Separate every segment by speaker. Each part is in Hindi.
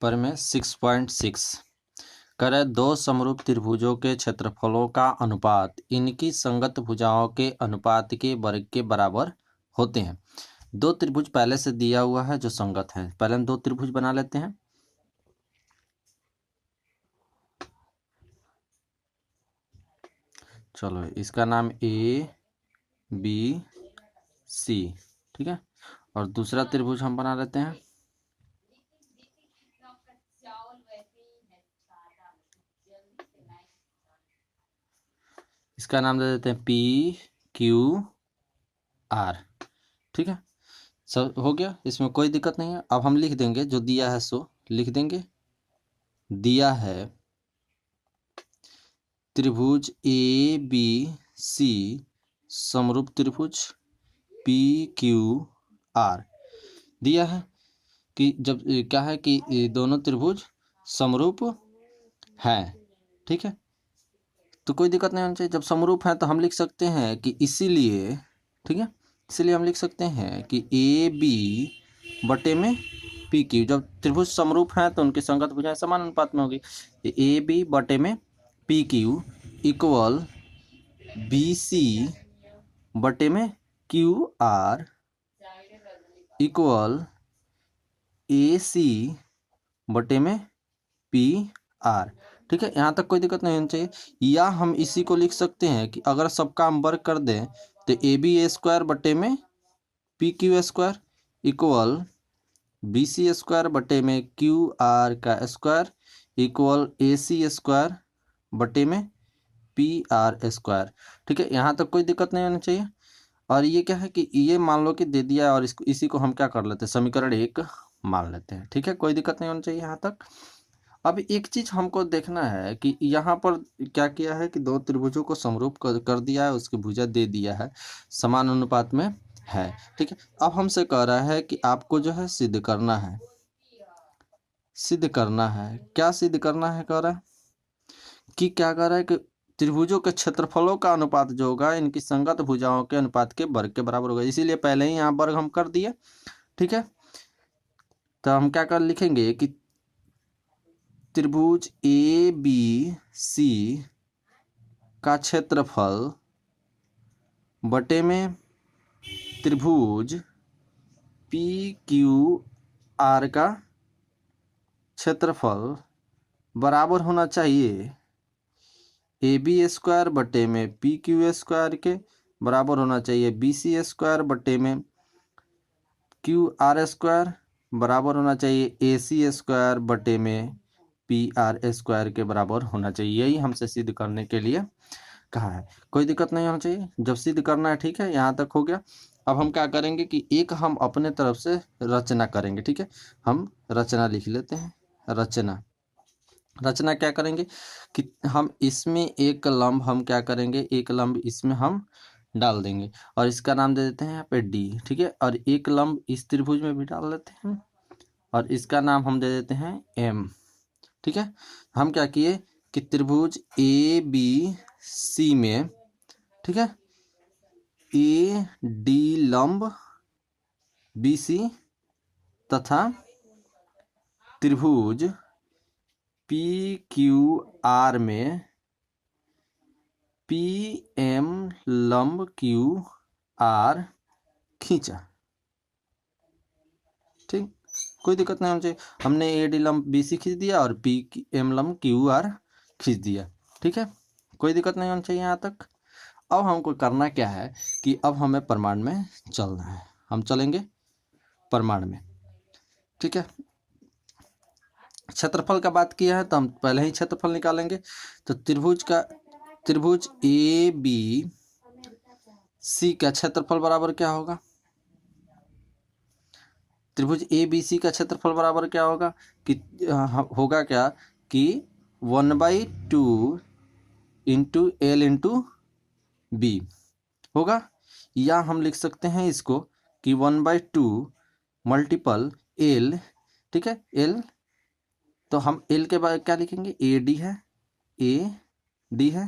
Speaker 1: पर में 6.6 करे दो समरूप त्रिभुजों के क्षेत्रफलों का अनुपात इनकी संगत भुजाओं के अनुपात के वर्ग के बराबर होते हैं। दो त्रिभुज पहले से दिया हुआ है जो संगत है। पहले हम दो त्रिभुज बना लेते हैं। चलो, इसका नाम ए बी सी, ठीक है। और दूसरा त्रिभुज हम बना लेते हैं। इसका नाम दे देते हैं पी क्यू आर, ठीक है। सब हो गया, इसमें कोई दिक्कत नहीं है। अब हम लिख देंगे जो दिया है सो लिख देंगे। दिया है त्रिभुज ए बी सी समरूप त्रिभुज पी क्यू आर। दिया है कि जब क्या है कि ये दोनों त्रिभुज समरूप है, ठीक है। तो कोई दिक्कत नहीं होनी चाहिए। जब समरूप है तो हम लिख सकते हैं कि इसीलिए, ठीक है, इसीलिए हम लिख सकते हैं कि ए बी बटे में पी क्यू। जब त्रिभुज समरूप हैं तो उनकी संगत भुजाएं समान अनुपात में होगी। ए बी बटे में P Q equal B C बटे में Q R equal A C बटे में पी आर, ठीक है। यहाँ तक कोई दिक्कत नहीं होनी चाहिए। या हम इसी को लिख सकते हैं कि अगर सबका हम वर्ग कर दें तो ए बी ए स्क्वायर बटे में P Q square equal B C square बटे में क्यू आर का square equal A C square बटे में पी आर स्क्वायर, ठीक है। यहाँ तक कोई दिक्कत नहीं होनी चाहिए। और ये क्या है कि ये मान लो कि दे दिया है और इसको इसी को हम क्या कर लेते हैं, समीकरण 1 मान लेते हैं, ठीक है। कोई दिक्कत नहीं होनी चाहिए यहाँ तक। अब एक चीज हमको देखना है कि यहाँ पर क्या किया है कि दो त्रिभुजों को समरूप कर दिया है, उसकी भुजा दे दिया है, समान अनुपात में है, ठीक है। अब हमसे कह रहा है कि आपको जो है सिद्ध करना है। सिद्ध करना है, क्या सिद्ध करना है कह रहा है कि क्या कह रहा है कि त्रिभुजों के क्षेत्रफलों का अनुपात जो होगा इनकी संगत भुजाओं के अनुपात के वर्ग के बराबर होगा। इसीलिए पहले ही यहाँ वर्ग हम कर दिए, ठीक है। तो हम क्या कर लिखेंगे कि त्रिभुज ए बी सी का क्षेत्रफल बटे में त्रिभुज पी क्यू आर का क्षेत्रफल बराबर होना चाहिए ए बी स्क्वायर बटे में पी क्यू स्क्वायर के बराबर होना चाहिए बी सी स्क्वायर बटे में क्यू आर स्क्वायर बराबर होना चाहिए ए सी स्क्वायर बटे में पी आर स्क्वायर के बराबर होना चाहिए। यही हमसे सिद्ध करने के लिए कहा है। कोई दिक्कत नहीं होना चाहिए जब सिद्ध करना है, ठीक है। यहाँ तक हो गया। अब हम क्या करेंगे कि एक हम अपने तरफ से रचना करेंगे, ठीक है। हम रचना लिख लेते हैं। रचना रचना क्या करेंगे कि हम इसमें एक लंब हम क्या करेंगे, एक लंब इसमें हम डाल देंगे और इसका नाम दे देते हैं यहाँ पे डी, ठीक है। और एक लंब इस त्रिभुज में भी डाल देते हैं और इसका नाम हम दे देते हैं एम, ठीक है। हम क्या किए कि त्रिभुज ए बी सी में, ठीक है, ए डी लंब बी सी तथा त्रिभुज पी क्यू आर में पी एम लंब क्यू आर खींचा, ठीक। कोई दिक्कत नहीं होनी चाहिए। हमने ए डी लंब बी सी खींच दिया और पी एम लंब क्यू आर खींच दिया, ठीक है। कोई दिक्कत नहीं होनी चाहिए यहाँ तक। अब हमको करना क्या है कि अब हमें प्रमाण में चलना है। हम चलेंगे प्रमाण में, ठीक है। क्षेत्रफल का बात किया है तो हम पहले ही क्षेत्रफल निकालेंगे। तो त्रिभुज ए बी सी का क्षेत्रफल बराबर क्या होगा, त्रिभुज ए बी सी का क्षेत्रफल बराबर क्या होगा कि होगा क्या कि 1/2 इंटू एल इंटू बी होगा। या हम लिख सकते हैं इसको कि 1/2 मल्टीपल एल, ठीक है। एल तो हम एल के बाद क्या लिखेंगे, ए डी है, ए डी है,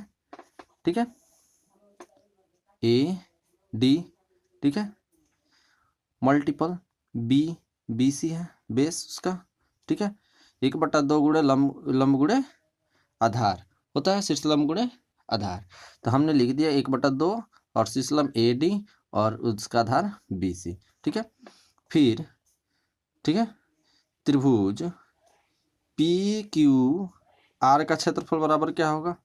Speaker 1: ठीक है, ए डी, ठीक है, मल्टीपल बी बी सी है बेस उसका, ठीक है। 1/2 गुणे लंब गुणे आधार होता है, शीर्ष लंब गुणे आधार। तो हमने लिख दिया 1/2 और शीर्ष लंब AD और उसका आधार BC। ठीक है, फिर ठीक है त्रिभुज PQR का क्षेत्रफल बराबर क्या होगा,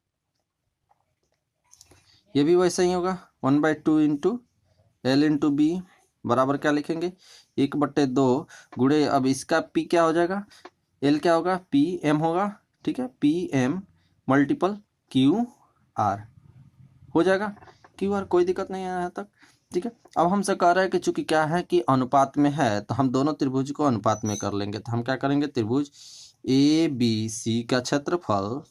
Speaker 1: ये भी वैसा ही होगा 1/2 इंटू L इंटू B बराबर क्या लिखेंगे 1/2 गुणे, अब इसका P क्या हो जाएगा, L क्या होगा PM होगा। ठीक है, PM मल्टीपल QR हो जाएगा, QR कोई दिक्कत नहीं है यहाँ तक। ठीक है, अब हमसे कह रहा है कि चूंकि क्या है कि अनुपात में है तो हम दोनों त्रिभुज को अनुपात में कर लेंगे। तो हम क्या करेंगे, त्रिभुज ABC का क्षेत्रफल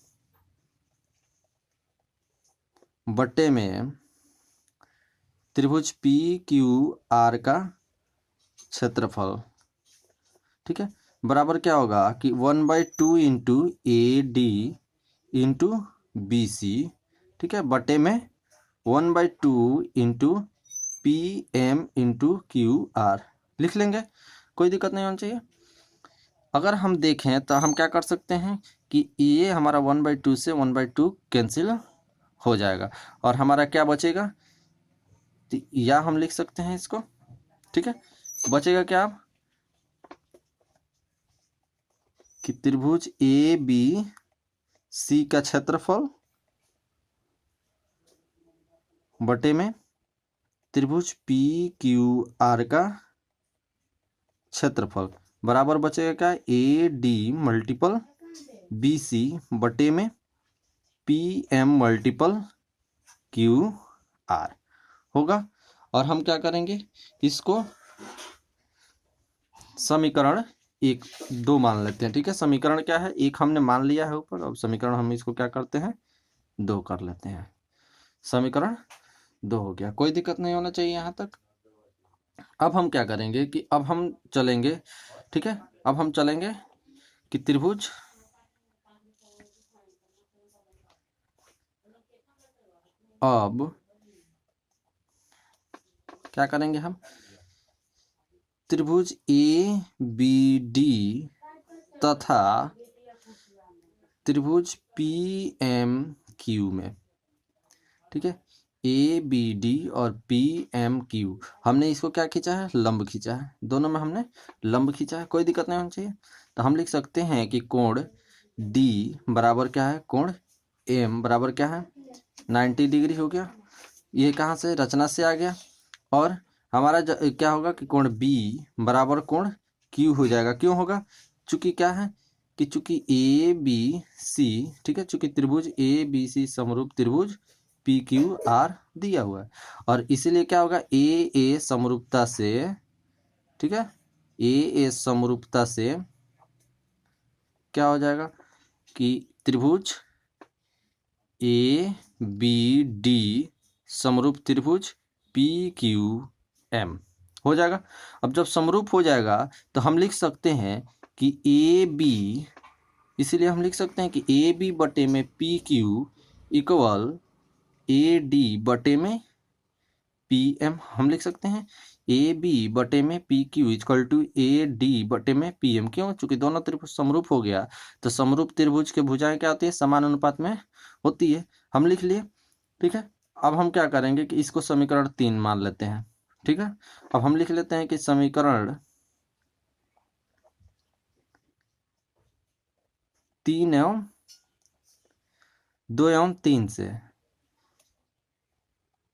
Speaker 1: बट्टे में त्रिभुज PQR का क्षेत्रफल, ठीक है, बराबर क्या होगा कि 1/2 इंटू AD इंटू BC, ठीक है, बटे में 1/2 इंटू PM इंटू QR लिख लेंगे, कोई दिक्कत नहीं होनी चाहिए। अगर हम देखें तो हम क्या कर सकते हैं कि ये हमारा 1/2 से 1/2 कैंसिल हो जाएगा और हमारा क्या बचेगा, तो या हम लिख सकते हैं इसको। ठीक है, बचेगा क्या कि त्रिभुज ABC का क्षेत्रफल बटे में त्रिभुज PQR का क्षेत्रफल बराबर बचेगा क्या, AD मल्टीपल BC बटे में PM मल्टीपल QR होगा। और हम क्या करेंगे, इसको समीकरण 1 2 मान लेते हैं। ठीक है, समीकरण क्या है, 1 हमने मान लिया है ऊपर, अब समीकरण हम इसको क्या करते हैं 2 कर लेते हैं। समीकरण 2 हो गया, कोई दिक्कत नहीं होना चाहिए यहाँ तक। अब हम क्या करेंगे कि अब हम चलेंगे, ठीक है, अब हम चलेंगे कि त्रिभुज अब क्या करेंगे हम त्रिभुज ABD तथा त्रिभुज PMQ में, ठीक है, ABD और PMQ हमने इसको क्या खींचा है, लंब खींचा है, दोनों में हमने लंब खींचा है, कोई दिक्कत नहीं होनी चाहिए। तो हम लिख सकते हैं कि कोण D बराबर क्या है, कोण M बराबर क्या है 90 डिग्री हो गया। ये कहाँ से, रचना से आ गया। और हमारा क्या होगा कि कोण B बराबर कोण Q हो जाएगा। क्यों होगा, चूंकि क्या है कि चूंकि ABC, ठीक है, चूंकि त्रिभुज ABC समरूप त्रिभुज PQR दिया हुआ है और इसीलिए क्या होगा AA समरूपता से, ठीक है, AA समरूपता से क्या हो जाएगा कि त्रिभुज ABD समरूप त्रिभुज PQM हो जाएगा। अब जब समरूप हो जाएगा तो हम लिख सकते हैं कि AB, इसीलिए हम लिख सकते हैं कि AB बटे में PQ इक्वल AD बटे में PM। हम लिख सकते हैं AB बटे में PQ इक्वल टू AD बटे में PM। क्यों, चूंकि दोनों त्रिभुज समरूप हो गया तो समरूप त्रिभुज के भुजाएं क्या होती है, समान अनुपात में होती है। हम लिख लिए। ठीक है, अब हम क्या करेंगे कि इसको समीकरण 3 मान लेते हैं। ठीक है, अब हम लिख लेते हैं कि समीकरण 3 एवं 2 एवं 3 से,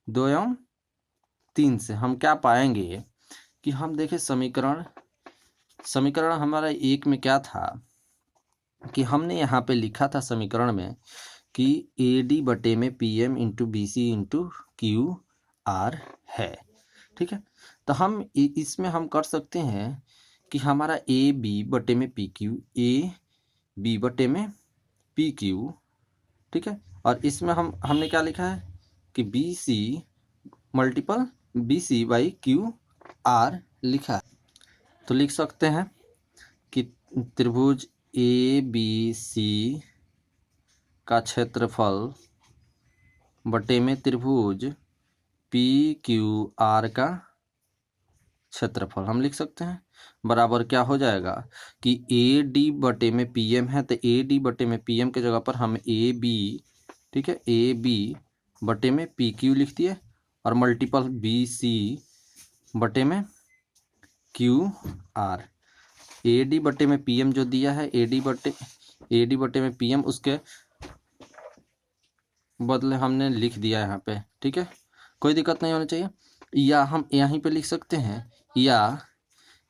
Speaker 1: 2 एवं 3 से हम क्या पाएंगे कि हम देखें समीकरण हमारा 1 में क्या था कि हमने यहाँ पे लिखा था समीकरण में कि AD बटे में PM into BC into QR है। ठीक है, तो हम इसमें हम कर सकते हैं कि हमारा AB बटे में PQ, AB बटे में PQ, ठीक है, और इसमें हमने क्या लिखा है कि BC multiple BC by QR लिखा है। तो लिख सकते हैं कि त्रिभुज ABC का क्षेत्रफल बटे में त्रिभुज PQR का क्षेत्रफल हम लिख सकते हैं। बराबर क्या हो जाएगा कि ए डी बटे में पी एम है, तो ए डी बटे में पी एम के जगह पर हम ए बी, ठीक है, ए बी बटे में पी क्यू लिख दिए और मल्टीपल बी सी बटे में क्यू आर। ए डी बटे में पी एम जो दिया है, ए डी बटे में पी एम, उसके बदले हमने लिख दिया यहाँ पे, ठीक है, कोई दिक्कत नहीं होनी चाहिए। या हम यहीं पे लिख सकते हैं, या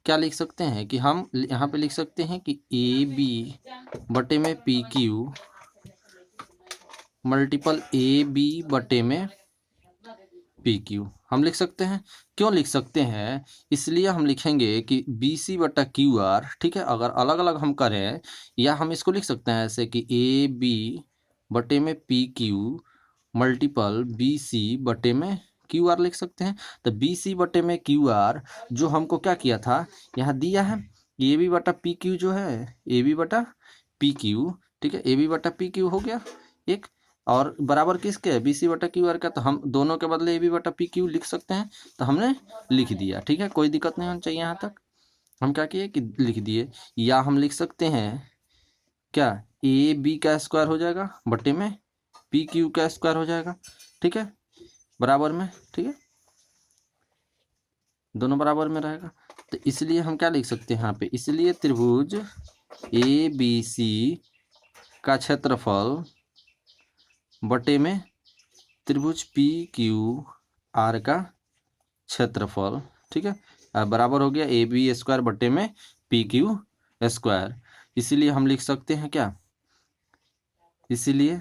Speaker 1: क्या लिख सकते हैं कि हम यहाँ पे लिख सकते हैं कि ए बी बटे में P Q multiple A B बटे में पी क्यू हम लिख सकते हैं। क्यों लिख सकते हैं? इसलिए हम लिखेंगे कि बी सी बटा क्यू आर, ठीक है। अगर अलग अलग हम करें, या हम इसको लिख सकते हैं ऐसे कि ए बी बटे में P Q multiple B C बटे में क्यू आर लिख सकते हैं। तो बी सी बटे में क्यू आर जो हमको क्या किया था, यहाँ दिया है ए बी बटा पी क्यू जो है, ए बी बटा पी क्यू, ठीक है, ए बी बटा पी क्यू हो गया एक, और बराबर किसके है, बी सी बटा क्यू आर का। तो हम दोनों के बदले ए बी बटा पी क्यू लिख सकते हैं, तो हमने लिख दिया, ठीक है, कोई दिक्कत नहीं होनी चाहिए। यहाँ तक हम क्या किए कि लिख दिए। या हम लिख सकते हैं क्या, ए बी का स्क्वायर हो जाएगा बटे में पी क्यू का स्क्वायर हो जाएगा, ठीक है, बराबर में, ठीक है, दोनों बराबर में रहेगा। तो इसलिए हम क्या लिख सकते हैं यहाँ पे, इसलिए त्रिभुज ए बी सी का क्षेत्रफल बटे में त्रिभुज पी क्यू आर का क्षेत्रफल, ठीक है, बराबर हो गया ए बी स्क्वायर बटे में पी क्यू स्क्वायर। इसीलिए हम लिख सकते हैं क्या, इसीलिए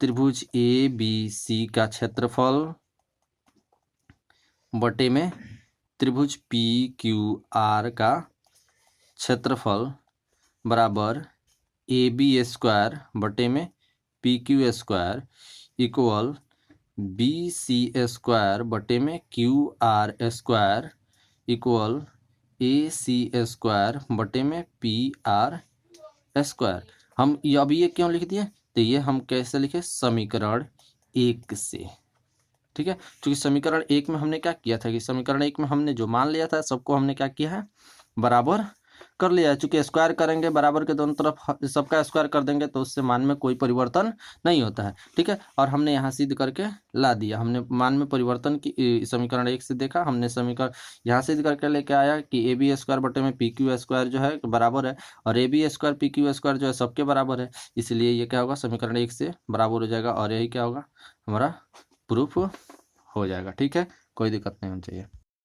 Speaker 1: त्रिभुज ए बी सी का क्षेत्रफल बटे में त्रिभुज पी क्यू आर का क्षेत्रफल बराबर ए बी स्क्वायर बटे में P Q square equal B C square बटे में Q R square equal A C square बटे में पी आर स्क्वायर। हम अब ये क्यों लिख दिए, तो ये हम कैसे लिखे, समीकरण 1 से, ठीक है। क्योंकि समीकरण 1 में हमने क्या किया था कि समीकरण 1 में हमने जो मान लिया था सबको हमने क्या किया है, बराबर कर लिया है। चूंकि स्क्वायर करेंगे बराबर के दोनों तरफ सबका स्क्वायर कर देंगे तो उससे मान में कोई परिवर्तन नहीं होता है, ठीक है। और हमने यहाँ सिद्ध करके ला दिया, हमने मान में परिवर्तन की समीकरण 1 से देखा, हमने समीकरण यहाँ सिद्ध करके लेके आया कि ए बी स्क्वायर बटे में पी क्यू स्क्वायर जो है बराबर है, और A B square P Q square जो है सबके बराबर है। इसलिए ये क्या होगा, समीकरण 1 से बराबर हो जाएगा, और यही क्या होगा, हमारा प्रूफ हो जाएगा, ठीक है, कोई दिक्कत नहीं होनी चाहिए।